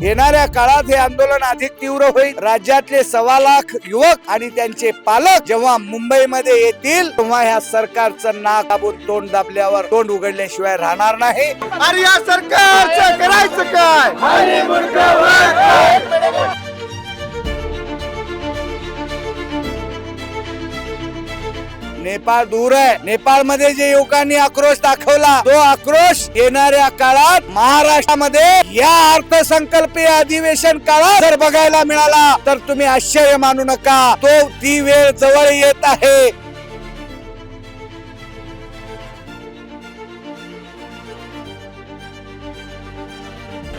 येणाऱ्या काळात हे आंदोलन अधिक तीव्र होईल। राज्यातले 1.25 लाख युवक आणि त्यांचे पालक जेव्हा मुंबईमध्ये येतील तेव्हा ह्या सरकारचं नाक दाबून तोंड दाबल्यावर तोंड उघडल्याशिवाय राहणार नाही। अरे या सरकारचं करायचं काय? नेपाळ दूर आहे। नेपाळमध्ये जे युवकांनी आक्रोश दाखवला तो आक्रोश येणाऱ्या काळात महाराष्ट्रामध्ये या अर्थसंकल्पीय अधिवेशन काळात जर बघायला मिळाला तर तुम्ही आश्चर्य मानू नका। ती वेळ जवळ येत आहे।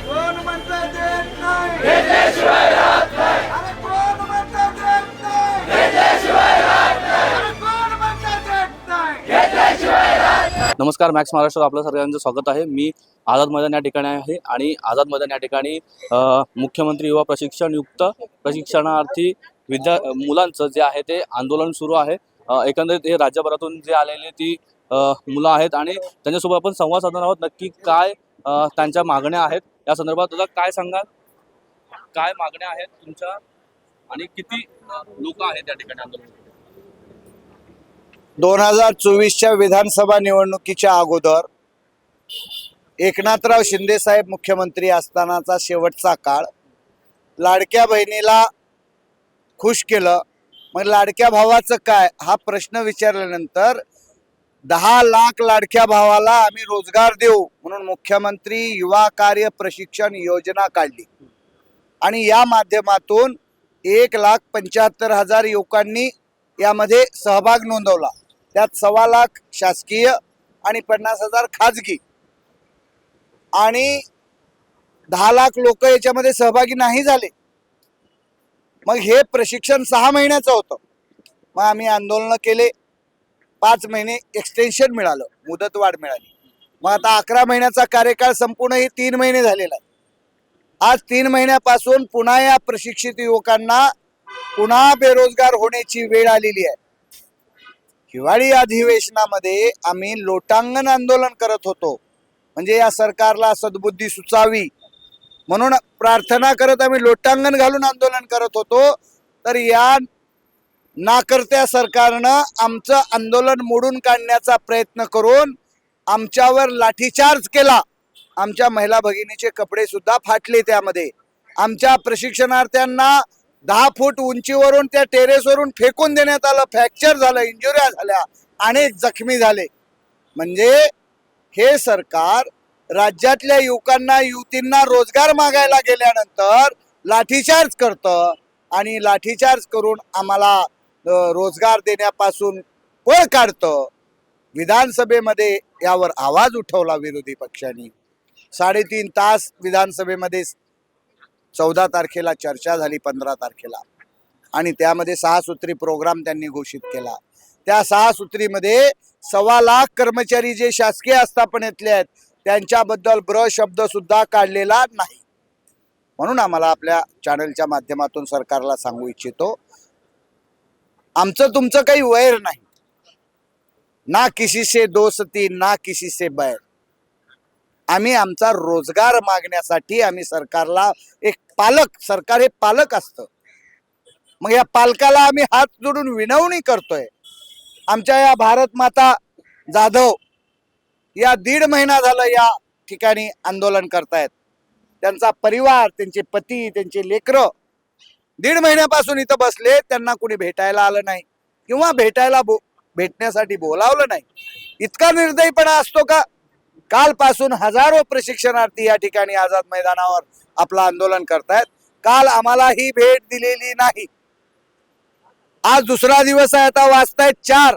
कोण म्हणतं देत नाही? घेतल्याशिवाय राहत नाही. अरे कोण म्हणतं देत नाही? घेतल्याशिवाय राहत नाही. अरे कोण म्हणतं देत नाही? घेतल्याशिवाय राहत नाही. नमस्कार, मॅक्स महाराष्ट्रात आपल्या सर्वांचं स्वागत आहे। मी आझाद मैदान या ठिकाणी आहे आणि आझाद मैदान या ठिकाणी मुख्यमंत्री युवा प्रशिक्षण प्रशिक्षणार्थी मुलांचं जे आहे ते आंदोलन सुरू आहे। एकंदरीत हे राज्यभरातून जे आलेले ती मुलं आहेत आणि त्यांच्यासोबत आपण संवाद साधणार आहोत। नक्की काय त्यांच्या मागण्या आहेत या संदर्भात तुला काय सांगाल? काय मागण्या आहेत तुमच्या आणि किती लोक आहेत त्या ठिकाणी आंदोलन? 2024च्या विधानसभा निवडणुकीच्या अगोदर एकनाथराव शिंदे साहेब मुख्यमंत्री असतानाचा शेवटचा काळ, लाडक्या बहिणीला खुश केलं। मग लाडक्या भावाचं काय हा प्रश्न विचारल्यानंतर 10 लाख लाडक्या भावाला आम्ही रोजगार देऊ म्हणून मुख्यमंत्री युवा कार्य प्रशिक्षण योजना काढली आणि या माध्यमातून 1,75,000 युवकांनी यामध्ये सहभाग नोंदवला। त्यात 1.25 लाख शासकीय आणि 50,000 खाजगी आणि 10 लाख लोक याच्यामध्ये सहभागी नाही झाले। मग हे प्रशिक्षण 6 महिन्याचं होतं। मग आम्ही आंदोलन केले, 5 महिने एक्सटेन्शन मिळालं, मुदतवाढ मिळाली। मग आता 11 महिन्याचा कार्यकाळ संपूर्ण हे 3 महिने झालेला आहे। आज 3 महिन्यापासून पुन्हा या प्रशिक्षित युवकांना पुन्हा बेरोजगार होण्याची वेळ आलेली आहे। हिवाळी अधिवेशनामध्ये आम्ही लोटांगण आंदोलन करत होतो, म्हणजे या सरकारला सद्बुद्धी सुचावी म्हणून प्रार्थना करत आम्ही लोटांगण घालून आंदोलन करत होतो। तर या नाकर्त्या सरकारनं आमचं आंदोलन मोडून काढण्याचा प्रयत्न करून आमच्यावर लाठीचार्ज केला। आमच्या महिला भगिनीचे कपडे सुद्धा फाटले। त्यामध्ये आमच्या प्रशिक्षणार्थ्यांना 10 फूट उंचीवरून त्या टेरेसवरून फेकून देण्यात आलं, फ्रॅक्चर झालं, इंजुऱ्या झाल्या, अनेक जखमी झाले। म्हणजे हे सरकार राज्यातल्या युवकांना युवतींना रोजगार मागायला गेल्यानंतर लाठीचार्ज करतं आणि लाठीचार्ज करून आम्हाला रोजगार देण्यापासून पळ काढतं। विधानसभेमध्ये यावर आवाज उठवला विरोधी पक्षांनी। 3.5 तास विधानसभेमध्ये 14 तारखेला चर्चा झाली, 15 तारखेला, आणि त्यामध्ये 6 सूत्री प्रोग्राम त्यांनी घोषित केला। त्या 6 सूत्रीमध्ये 1.25 लाख कर्मचारी जे शासकीय आस्थापनेतले आहेत त्यांच्याबद्दल शब्द सुद्धा काढलेला नाही। म्हणून आम्हाला आपल्या चॅनलच्या माध्यमातून सरकारला सांगू इच्छितो, आमचं तुमचं काही वैर नाही, ना किसी से दोस्ती ना किसी से बैर। आम्ही आमचा रोजगार मागण्यासाठी आम्ही सरकारला एक पालक, सरकार हे पालक असतं, मग या पालकाला आम्ही हात जोडून विनवणी करतोय। आमच्या या भारत माता जाधव या 1.5 महिना झालं या ठिकाणी आंदोलन करतायत। त्यांचा परिवार, त्यांचे पती, त्यांचे लेकरं 1.5 महिन्यापासून इथं बसले, त्यांना कुणी भेटायला आलं नाही किंवा भेटण्यासाठी बोलावलं नाही। इतका निर्दयीपणा असतो का? कालपासून हजारो प्रशिक्षणार्थी या ठिकाणी आझाद मैदानावर आपलं आंदोलन करतायत। काल आम्हालाही भेट दिलेली नाही। आज दुसरा दिवस आहे, आता वाजतायत 4,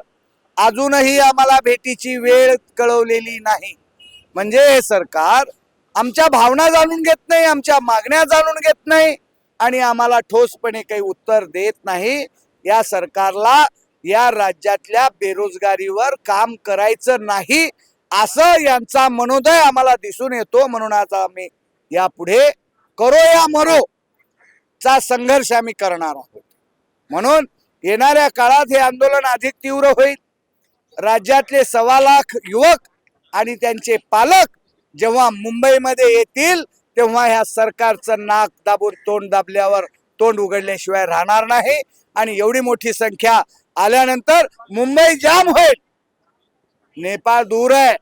अजूनही आम्हाला भेटीची वेळ कळवलेली नाही। म्हणजे हे सरकार आमच्या भावना जाणून घेत नाही, आमच्या मागण्या जाणून घेत नाही आणि आम्हाला ठोसपणे काही उत्तर देत नाही। या सरकारला या राज्यातल्या बेरोजगारीवर काम करायचं नाही असं यांचा मनोदय आम्हाला दिसून येतो। म्हणून आज आम्ही यापुढे करो या मरो चा संघर्ष आम्ही करणार आहोत। म्हणून येणाऱ्या काळात हे आंदोलन अधिक तीव्र होईल। राज्यातले 1.25 लाख युवक आणि त्यांचे पालक जेव्हा मुंबईमध्ये येतील तेव्हा ह्या सरकारचं नाक दाबून तोंड दाबल्यावर तोंड उघडल्याशिवाय राहणार नाही. आणि एवढी मोठी संख्या आल्यानंतर मुंबई जाम होईल. नेपाळ दूर आहे.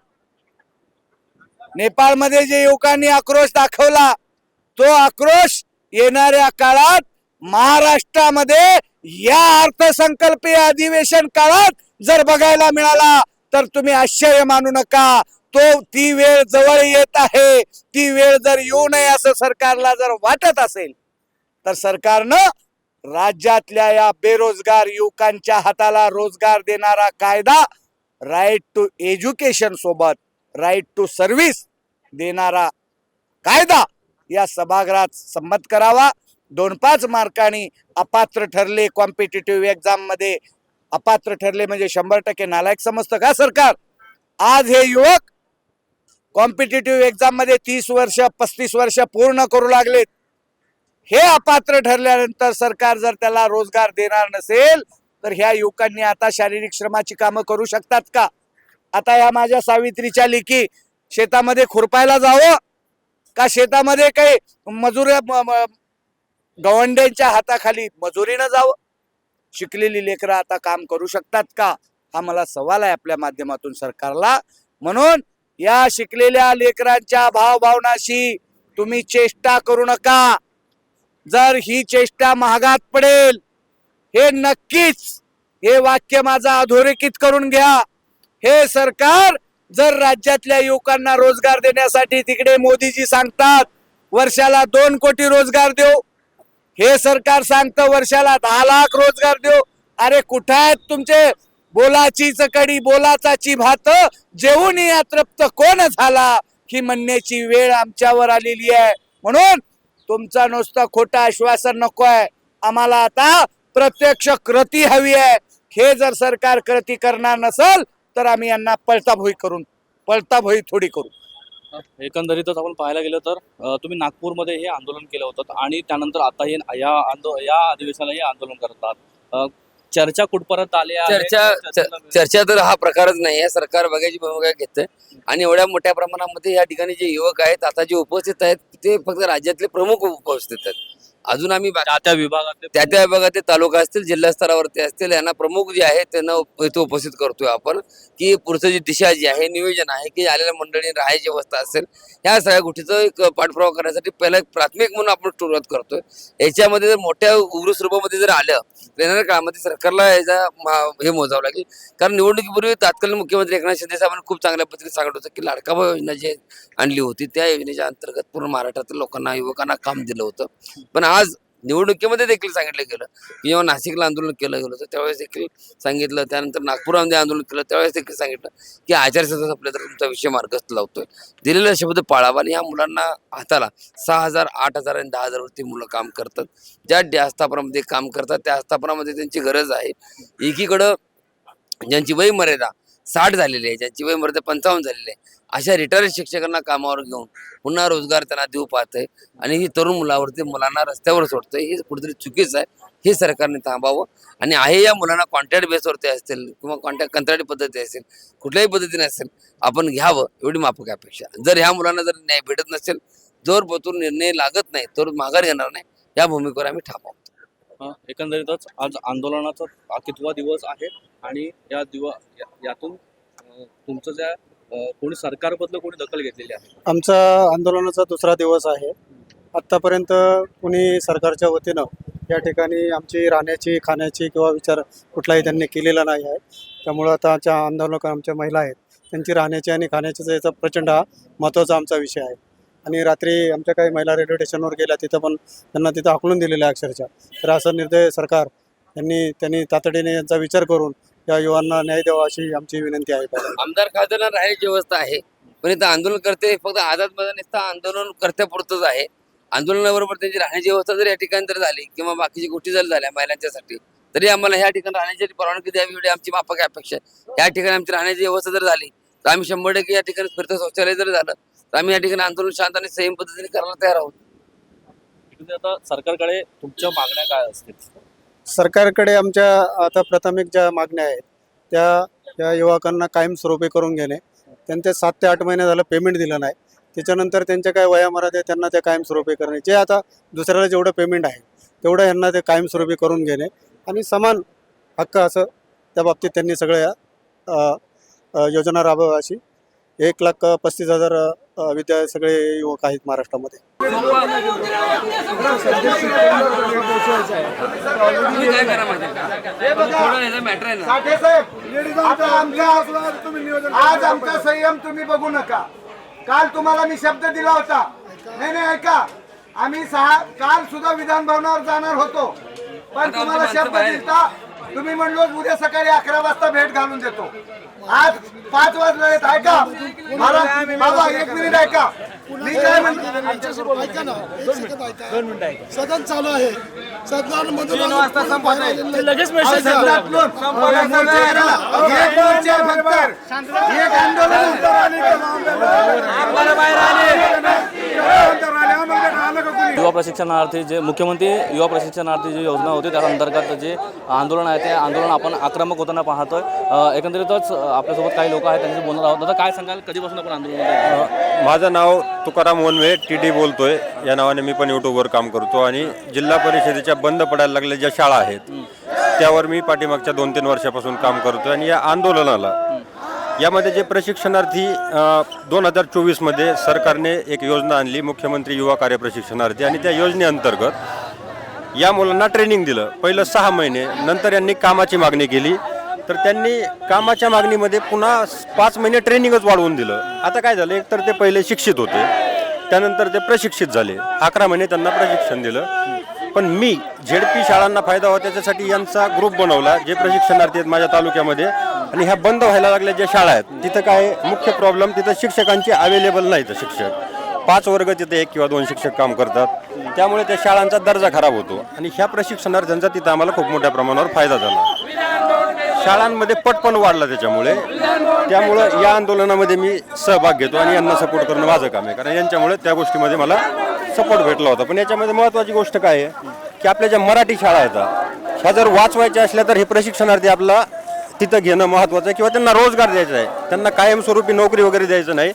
नेपाळमध्ये जे युवकांनी आक्रोश दाखवला तो आक्रोश येणाऱ्या काळात महाराष्ट्रामध्ये या अर्थसंकल्पीय अधिवेशन काळात जर बघायला मिळाला तर तुम्ही आश्चर्य मानू नका. ती वेळ जवळ येत आहे. ती वेळ जर येऊ नये असं सरकारला जर वाटत असेल तर सरकारनं राज्यातल्या या बेरोजगार युवकांच्या हाताला रोजगार देणारा कायदा, राईट टू एज्युकेशन सोबत राईट टू सर्व्हिस देणारा कायदा या सभागृहात संमत करावा. 2-5 मार्कांनी अपात्र ठरले, कॉम्पिटिटिव्ह एक्झाम मध्ये अपात्र ठरले म्हणजे 100% नालायक समजतं का सरकार? आज हे युवक कॉम्पिटिटिव्ह एक्झाम मध्ये 30 वर्ष 35 वर्ष पूर्ण करू लागलेत. हे अपात्र ठरल्यानंतर सरकार जर त्याला रोजगार देणार नसेल तर ह्या युवकांनी आता शारीरिक श्रमाची कामं करू शकतात का? आता या माझ्या सावित्रीच्या लेकी शेतामध्ये खुरपायला जावं का शेतामध्ये काही गवंड्यांच्या हाताखाली मजुरीनं जावं? शिकलेली लेकरं आता काम करू शकतात का? हा मला सवाल आहे आपल्या माध्यमातून सरकारला. म्हणून या शिकलेल्या लेकरांच्या भावभावनाशी तुम्ही चेष्टा करू नका. जर ही चेष्टा महागात पडेल हे नक्कीच. हे वाक्य माझा अधोरेखित करून घ्या. हे सरकार जर राज्यातल्या युवकांना रोजगार देण्यासाठी तिकडे मोदीजी सांगतात वर्षाला 2 कोटी रोजगार देऊ, हे सरकार सांगतं वर्षाला 10 लाख रोजगार देऊ. अरे कुठं आहेत तुमचे बोलाची चकडी बोलाचाची भात जेवून या तृप्त कोण झाला ही म्हणण्याची वेळ आमच्यावर आलेली आहे. म्हणून तुमचा नुसतं खोटं आश्वासन नको आहे. आम्हाला आता प्रत्यक्ष कृती हवी आहे. हे जर सरकार कृती करणार नसेल तर आम्ही यांना पळताभोई थोडी करू. एकंदरीतच आपण पाहायला गेलं तर तुम्ही नागपूरमध्ये हे आंदोलन केलं होतं आणि त्यानंतर आता हे या अधिवेशनाला हे आंदोलन करतात. चर्चा कुठपर्यंत आली आहे? चर्चा तर हा प्रकारच नाही आहे. सरकार बघायची भूमिका घेतंय आणि एवढ्या मोठ्या प्रमाणामध्ये या ठिकाणी जे युवक आहेत आता जे उपस्थित आहेत ते फक्त राज्यातले प्रमुख उपस्थित आहेत. अजून आम्ही त्या विभागात तालुका असतील जिल्हा स्तरावरती असतील यांना प्रमुख जे आहे त्यांना इथे उपस्थित करतोय आपण की पुढचं जी दिशा जी आहे नियोजन आहे की आलेल्या मंडळी राहायची व्यवस्था असेल ह्या सगळ्या गोष्टीचं एक पाठपुरावा करण्यासाठी पहिला एक प्राथमिक म्हणून आपण सुरुवात करतोय. याच्यामध्ये जर मोठ्या उग्र स्वरूपामध्ये जर आलं तर येणाऱ्या काळामध्ये सरकारला याचा हे मोजावं लागेल. कारण निवडणुकीपूर्वी तत्कालीन मुख्यमंत्री एकनाथ शिंदे साहेबांनी खूप चांगल्या पद्धतीने सांगत होतं की लाडका भाऊ योजना जी आणली होती त्या योजनेच्या अंतर्गत पूर्ण महाराष्ट्रातील लोकांना युवकांना काम दिलं होतं. पण आज निवडणुकीमध्ये देखील सांगितलं गेलं की जेव्हा नाशिकला आंदोलन केलं गेलं होतं त्यावेळेस देखील सांगितलं, त्यानंतर नागपुरामध्ये आंदोलन केलं त्यावेळेस देखील सांगितलं की आचारसंहिता संपल्या तर तुमचा विषय मार्गस्थ लावतोय. दिलेला शब्द पाळावा. आणि ह्या मुलांना हाताला 6,000 8,000 आणि 10,000 वरती मुलं काम करतात. ज्या आस्थापनामध्ये काम करतात त्या आस्थापनामध्ये त्यांची गरज आहे. एकीकडं ज्यांची वय मर्यादा 60 झालेली आहे, ज्यांची वय मर्यादा 55 झालेली आहे अशा रिटायर्ड शिक्षकांना कामावर घेऊन पुन्हा रोजगार त्यांना देऊ पाहतंय आणि ही तरुण मुलांना रस्त्यावर सोडतंय. हे कुठेतरी चुकीचं आहे. हे सरकारने थांबावं. आणि आहे या मुलांना कॉन्ट्रॅक्ट बेसवरती असतील किंवा कंत्राटी पद्धती असेल कुठल्याही पद्धतीने असेल आपण घ्यावं एवढी माफक अपेक्षा. जर ह्या मुलांना जर न्याय भेटत नसेल जोरपतून निर्णय लागत नाही तर माघार घेणार नाही या भूमिकेवर आम्ही ठाम आहोत. एकंदरीतच आज आंदोलनाचा 8वा दिवस आहे आणि यातून तुमचं ज्या कोणी सरकारबद्दल कोणी दखल घेतलेली आहे? आमचा आंदोलनाचा 2रा दिवस आहे. आत्तापर्यंत कोणी सरकारच्या वतीनं या ठिकाणी आमची राहण्याची खाण्याची किंवा विचार कुठलाही त्यांनी केलेला नाही आहे. त्यामुळं आता आंदोलक आमच्या महिला आहेत त्यांची राहण्याची आणि खाण्याची याचा प्रचंड हा महत्त्वाचा आमचा विषय आहे. आणि रात्री आमच्या काही महिला रेल्वे स्टेशनवर गेल्या तिथं पण त्यांना तिथं हाकलून दिलेलं आहे अक्षरशः. तर असा निर्णय सरकार त्यांनी तातडीने यांचा विचार करून या युवांना न्याय द्यावा अशी आमची विनंती आहे. आमदार खासदारांना राहायची व्यवस्था आहे पण इथं आंदोलन करते फक्त आझाद मैदान नुसतं आंदोलन करत्यापुरतंच आहे. आंदोलनाबरोबर त्यांची राहण्याची व्यवस्था जर या ठिकाणी तर झाली किंवा बाकीची गोष्टी जर झाल्या महिलांच्यासाठी तरी आम्हाला ह्या ठिकाणी राहण्याची परवानगी द्यावी एवढी आमची माफक अपेक्षा आहे. या ठिकाणी आमची राहण्याची व्यवस्था जर झाली तर आम्ही 100% या ठिकाणी फिरतं शौचालय जर झालं तर आम्ही या ठिकाणी आंदोलन शांत आणि संयम पद्धतीने करायला तयार आहोत. आता सरकारकडे तुमच्या मागण्या काय असतील? सरकारकडे आमच्या आता प्राथमिक ज्या मागण्या आहेत त्या युवकांना कायमस्वरूपी करून घेणे. त्यांचे 7 ते 8 महिने झालं पेमेंट दिलं नाही त्याच्यानंतर त्यांच्या काय वयामर्यादा आहे त्यांना त्या कायमस्वरूपी करणे, जे आता दुसऱ्याला जेवढं पेमेंट आहे तेवढं यांना ते कायमस्वरूपी करून घेणे आणि समान हक्क असं त्या बाबतीत त्यांनी सगळ्या योजना राबवा अशी 1,35,000 सगळे युवक आहेत महाराष्ट्रामध्ये. साठे साहेब, आता आज आमचा संयम तुम्ही बघू नका. काल तुम्हाला मी शब्द दिला होता. नाही ऐका, आम्ही काल सुद्धा विधान भवनावर जाणार होतो, पण तुम्हाला शब्द दिला. तुम्ही म्हणलो उद्या सकाळी 11 वाजता भेट घालून देतो. आज 5 वाजले आहेत. ऐका बाबा, 1 मिनिट ऐका. मी काय म्हणतो, सदन चालू आहे. सदनामध्ये लगेच मेसेज युवा प्रशिक्षणार्थी जे मुख्यमंत्री युवा प्रशिक्षणार्थी जी योजना होती त्या अंतर्गत जे आंदोलन आहे ते आंदोलन आपण आक्रमक होताना पाहतोय. एकंदरीतच आपल्यासोबत काही लोक आहेत त्यांच्याशी बोलणार आहोत. दादा, काय सांगाल, कधीपासून आपण आंदोलन? माझं नाव तुकाराम वनवे TD बोलतोय. या नावाने मी पण यूट्यूबवर काम करतो आणि जिल्हा परिषदेच्या बंद पडायला लागलेल्या ज्या शाळा आहेत त्यावर मी पाठीमागच्या 2-3 वर्षापासून काम करतोय. आणि या आंदोलनाला यामध्ये जे प्रशिक्षणार्थी 2024मध्ये सरकारने एक योजना आणली, मुख्यमंत्री युवा कार्य प्रशिक्षणार्थी, आणि त्या योजनेअंतर्गत या मुलांना ट्रेनिंग दिलं. पहिलं 6 महिने, नंतर यांनी कामाची मागणी केली, तर त्यांनी कामाच्या मागणीमध्ये पुन्हा 5 महिने ट्रेनिंगच वाढवून दिलं. आता काय झालं, एकतर ते पहिले शिक्षित होते, त्यानंतर ते प्रशिक्षित झाले, 11 महिने त्यांना प्रशिक्षण दिलं. पण मी ZP शाळांना फायदा व्हावा त्याच्यासाठी यांचा ग्रुप बनवला, जे प्रशिक्षणार्थी आहेत माझ्या तालुक्यामध्ये. आणि ह्या बंद व्हायला लागल्या ज्या शाळा आहेत तिथं काय मुख्य प्रॉब्लेम, तिथं शिक्षकांची अवेलेबल नाहीत. शिक्षक 5 वर्ग तिथे 1 किंवा 2 शिक्षक काम करतात, त्यामुळे त्या शाळांचा दर्जा खराब होतो. आणि ह्या प्रशिक्षणार्थ्यांचा तिथं आम्हाला खूप मोठ्या प्रमाणावर फायदा झाला. शाळांमध्ये पटपण वाढला त्यामुळं या आंदोलनामध्ये मी सहभाग घेतो आणि यांना सपोर्ट करणं माझं काम आहे, कारण यांच्यामुळे त्या गोष्टीमध्ये मला सपोर्ट भेटला होता. पण याच्यामध्ये महत्त्वाची गोष्ट काय आहे की आपल्या ज्या मराठी शाळा आहेत ह्या जर वाचवायच्या असल्या तर हे प्रशिक्षणार्थी आपला तिथं घेणं महत्त्वाचं आहे, किंवा त्यांना रोजगार द्यायचा आहे. त्यांना कायमस्वरूपी नोकरी वगैरे द्यायचं नाही.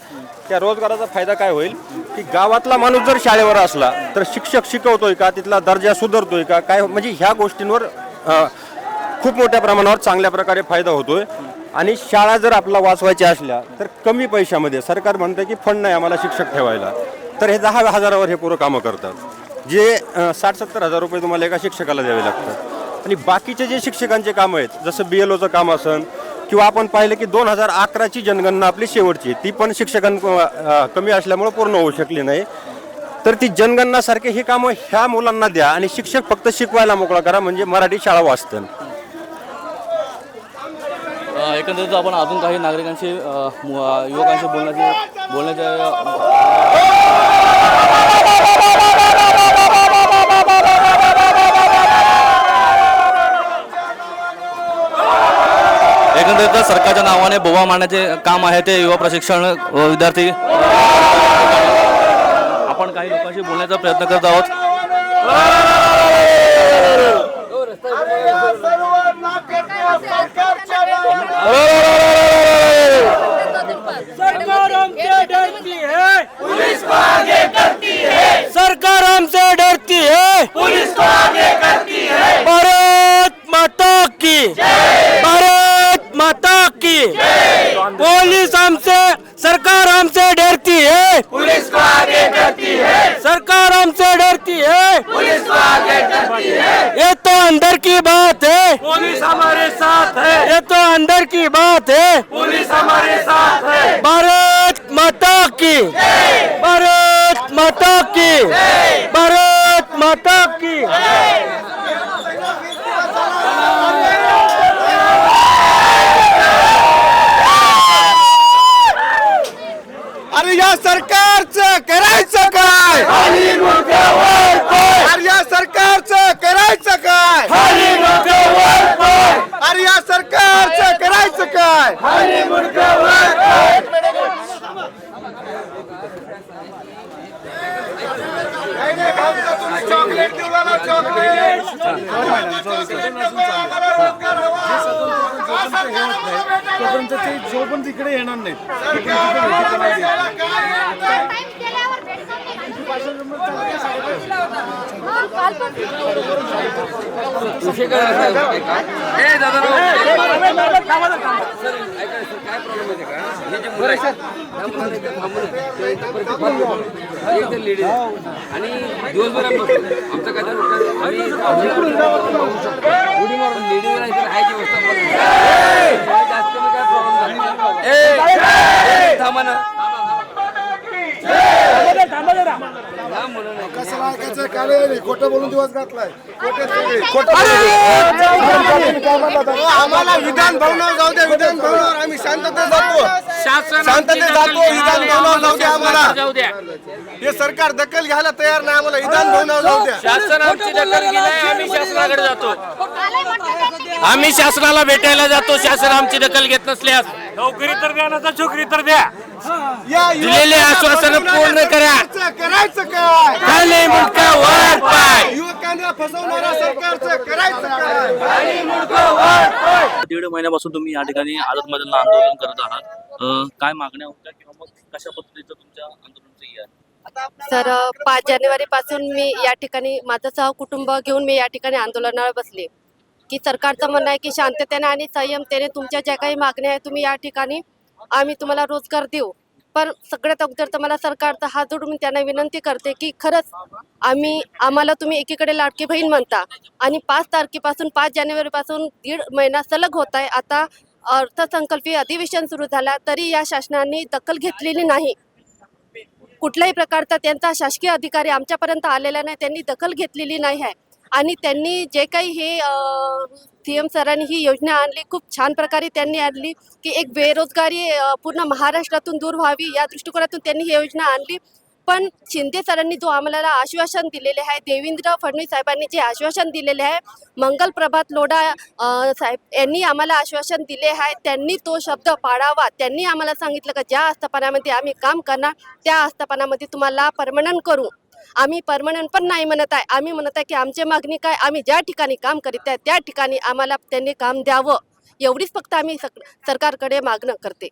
त्या रोजगाराचा फायदा काय होईल की गावातला माणूस जर शाळेवर असला तर शिक्षक शिकवतोय का, तिथला दर्जा सुधारतोय का, काय, म्हणजे ह्या गोष्टींवर खूप मोठ्या प्रमाणावर चांगल्या प्रकारे फायदा होतोय. आणि शाळा जर आपला वाचवायच्या असल्या तर कमी पैशामध्ये, सरकार म्हणतं की फंड नाही आम्हाला शिक्षक ठेवायला, तर हे 10,000वर हे पुरं कामं करतात, जे 60-70 हजार रुपये तुम्हाला एका शिक्षकाला द्यावे लागतात. आणि बाकीचे जे शिक्षकांचे कामं आहेत, जसं BLOचं काम असेल, किंवा आपण पाहिलं की 2011ची जनगणना आपली शेवटची, ती पण कमी असल्यामुळे पूर्ण होऊ शकली नाही. तर ती जनगणनासारखे हे कामं ह्या मुलांना द्या आणि शिक्षक फक्त शिकवायला मोकळा करा, म्हणजे मराठी शाळा वाचतात. एकंदरीत आपण अजून काही नागरिकांशी युवकांशी बोलण्याचे एकंदरीत सरकारच्या नावाने बोवा मारण्याचे काम आहे ते युवा प्रशिक्षण विद्यार्थी. आपण काही लोकांशी बोलण्याचा प्रयत्न करत आहोत. सरकार हमसे डरती है, पुलिस को आगे करती है. सरकार हमसे डरती है, पुलिस को आगे करती है. भारत माता की जय, भारत माता की जय. पुलिस हमसे, सरकार हमसे डरती है, पुलिस को आगे करती है. सरकार हमसे डरती है, पुलिस को आगे करती है. ये तो अंदर की बात है, पुलिस हमारे साथ है. ये तो अंदर की बात है, पुलिस हमारे साथ है. भारत माता की जय, भारत माता की जय, भारत माता की जय. अरे या सरकारचं करायचं काय, अरे या सरकारचं करायचं काय, अरे या सरकारचं करायचं काय. चॉकलेट जो पण तिकडे येणार नाहीत. विषय काय असेल माहिती आहे का? ए दादा सर, ऐका सर, काय प्रॉब्लेम आहे का? हे जे मुलं आहेत, त्या मुलांना इथे थांबवलं किंवा इथं परिस्थिती फार बिघडली. एक तर लेडीज आणि दिवसभर आमचं काय तर आम्ही उडी मारून लेडीजला इथे राहायची व्यवस्था पण जास्त कमी काय प्रॉब्लेम झाला. थांबा ना. या मुलांना कसं ऐकायचं काय खोटं बोलून दिवस घातलाय आम्हाला विधान भवनावर जाऊ द्या. विधान भवनावर आम्ही शांततेत जातो. शांततेत जातो. विधान भवनावर जाऊ द्या आम्हाला. हे सरकार दखल घ्यायला तयार नाही. आम्हाला विधान भवनावर जाऊ द्या. शासन आमची दखल घेणार, आम्ही शासनाकडे जातो. आम्ही शासनाला भेटायला जातो. शासन आमची दखल घेत नसल्यास नोकरी तर द्या ना, छोकरी तर द्या. दिलेले आश्वासन पूर्ण करा. करायचं काय? खाली मुंडका वर पाय. युवकांना फसवणाऱ्या सरकारचं करायचं काय? दीड महिन्यापासून तुम्ही या ठिकाणी आझाद मैदानाला आंदोलन करत आहात. काय मागण्या होत्या किंवा मग कशा पद्धतीचं तुमच्या आंदोलनाचं हे आहे? सर 5 जानेवारी पासून मी या ठिकाणी माझं सहकुटुंब घेऊन मी या ठिकाणी आंदोलनावर बसले की सरकारचं म्हणणं आहे की शांततेने आणि संयमतेने तुमच्या ज्या काही मागण्या आहेत तुम्ही या ठिकाणी आम्ही तुम्हाला रोजगार देऊ. पण सगळ्यात अगोदर तर मला सरकारचा हात जोडून त्यांना विनंती करते की खरंच आम्हाला तुम्ही एकीकडे लाडकी बहीण म्हणता आणि 5 तारखेपासून 5 जानेवारीपासून 1.5 महिना सलग होत आहे. आता अर्थसंकल्पीय अधिवेशन सुरू झाला तरी या शासनाने दखल घेतलेली नाही. कुठल्याही प्रकारचा त्यांचा शासकीय अधिकारी आमच्यापर्यंत आलेला नाही. त्यांनी दखल घेतलेली नाही आहे आणि त्यांनी जे काही हे CM सरांनी ही योजना आणली, खूप छान प्रकारे त्यांनी आणली की एक बेरोजगारी पूर्ण महाराष्ट्रातून दूर व्हावी या दृष्टिकोनातून त्यांनी ही योजना आणली. पण शिंदे सरांनी जो आम्हाला आश्वासन दिलेले आहे, देवेंद्र फडणवीस साहेबांनी जे आश्वासन दिलेले आहे, मंगल प्रभात लोढा साहेब यांनी आम्हाला आश्वासन दिले आहे, त्यांनी तो शब्द पाळावा. त्यांनी आम्हाला सांगितलं की ज्या आस्थापनामध्ये आम्ही काम करणार त्या आस्थापनामध्ये तुम्हाला परमनंट करू. आम्ही परमनंट पण नाही म्हणत आहे. आम्ही म्हणत आहे की आमची मागणी काय, आम्ही ज्या ठिकाणी काम करीत आहे त्या ठिकाणी आम्हाला त्यांनी काम द्यावं. एवढीच फक्त आम्ही सरकारकडे मागणं करते.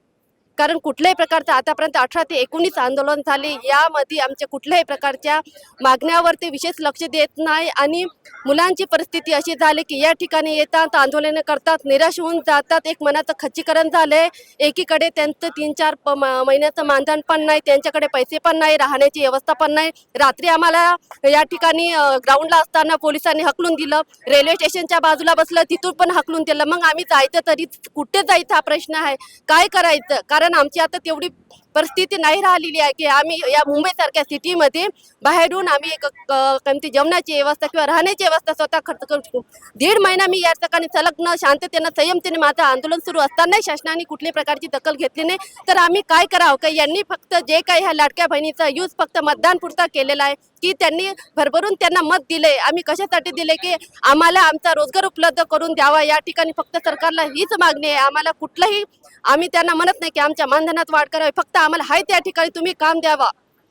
कारण कुठल्याही प्रकारचं आतापर्यंत 18 ते 19 आंदोलन झाले, यामध्ये आमच्या कुठल्याही प्रकारच्या मागण्यावर ते विशेष लक्ष देत नाही आणि मुलांची परिस्थिती अशी झाली की या ठिकाणी येतात, आंदोलनं करतात, निराश होऊन जातात. एक मनाचं खच्चीकरण झालंय. एकीकडे त्यांचं 3-4 महिन्याचं मानधन पण नाही, त्यांच्याकडे पैसे पण नाही, राहण्याची व्यवस्था पण नाही. रात्री आम्हाला या ठिकाणी ग्राउंडला असताना पोलिसांनी हकलून दिलं, रेल्वे स्टेशनच्या बाजूला बसलं तिथून पण हकलून दिलं. मग आम्ही जायचं तरी कुठे जायचं हा प्रश्न आहे. काय करायचं? कारण आमची आता तेवढी परिस्थिती नाही राहिलेली आहे की आम्ही या मुंबईसारख्या सिटीमध्ये बाहेरून आम्ही एक कोणती जेवणाची व्यवस्था किंवा राहण्याची व्यवस्था स्वतः खर्च करू शकतो. 1.5 महिना मी या ठिकाणी संलग्न शांततेनं संयमतेने माझं आंदोलन सुरू असतानाही शासनाने कुठल्याही प्रकारची दखल घेतली नाही. तर आम्ही काय करावं का? यांनी फक्त जे काही ह्या लाडक्या बहिणीचा यूज फक्त मतदान पुरता केलेला आहे की त्यांनी भरभरून त्यांना मत दिले. आम्ही कशासाठी दिले की आम्हाला आमचा रोजगार उपलब्ध करून द्यावा. या ठिकाणी फक्त सरकारला हीच मागणी आहे. आम्हाला कुठलंही आम्ही त्यांना म्हणत नाही की आमच्या मानधनात वाढ करावी, फक्त आम्हाला हाय त्या ठिकाणी तुम्ही काम द्यावा,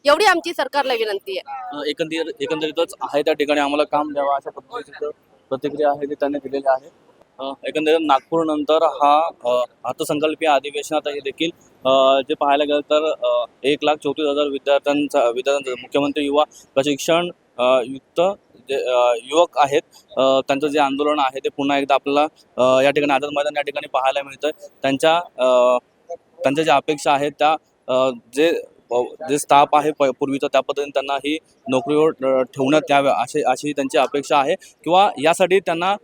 एवढी आमची सरकारला विनंती आहे. एकंदरीतच आहे त्या ठिकाणी आम्हाला काम द्यावा अशा पद्धतीचं प्रतिक्रिया आहे ती त्यांनी दिलेली आहे. एकंदरीत नागपूर नंतर हा अर्थसंकल्पीय अधिवेशनातही देखील जे पाहायला गेलं तर 1,34,000 विद्यार्थ्यांचं मुख्यमंत्री युवा प्रशिक्षण युक्त जे युवक आहेत त्यांचं जे आंदोलन आहे ते पुन्हा एकदा आपल्याला या ठिकाणी आझाद मैदान या ठिकाणी पाहायला मिळतं. त्यांच्या ज्या अपेक्षा आहेत त्या जे स्टाफ आहे पूर्वीचं त्या पद्धतीने त्यांना ही नोकरीवर ठेवण्यात याव्या अशी त्यांची अपेक्षा आहे किंवा यासाठी त्यांना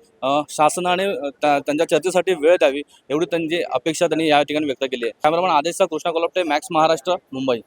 शासनाने त्यांच्या चर्चेसाठी वेळ द्यावी एवढी त्यांची अपेक्षा त्यांनी या ठिकाणी व्यक्त केली आहे. कॅमेरामॅन आदेशचा कृष्णा कोलपटे, मॅक्स महाराष्ट्र, मुंबई.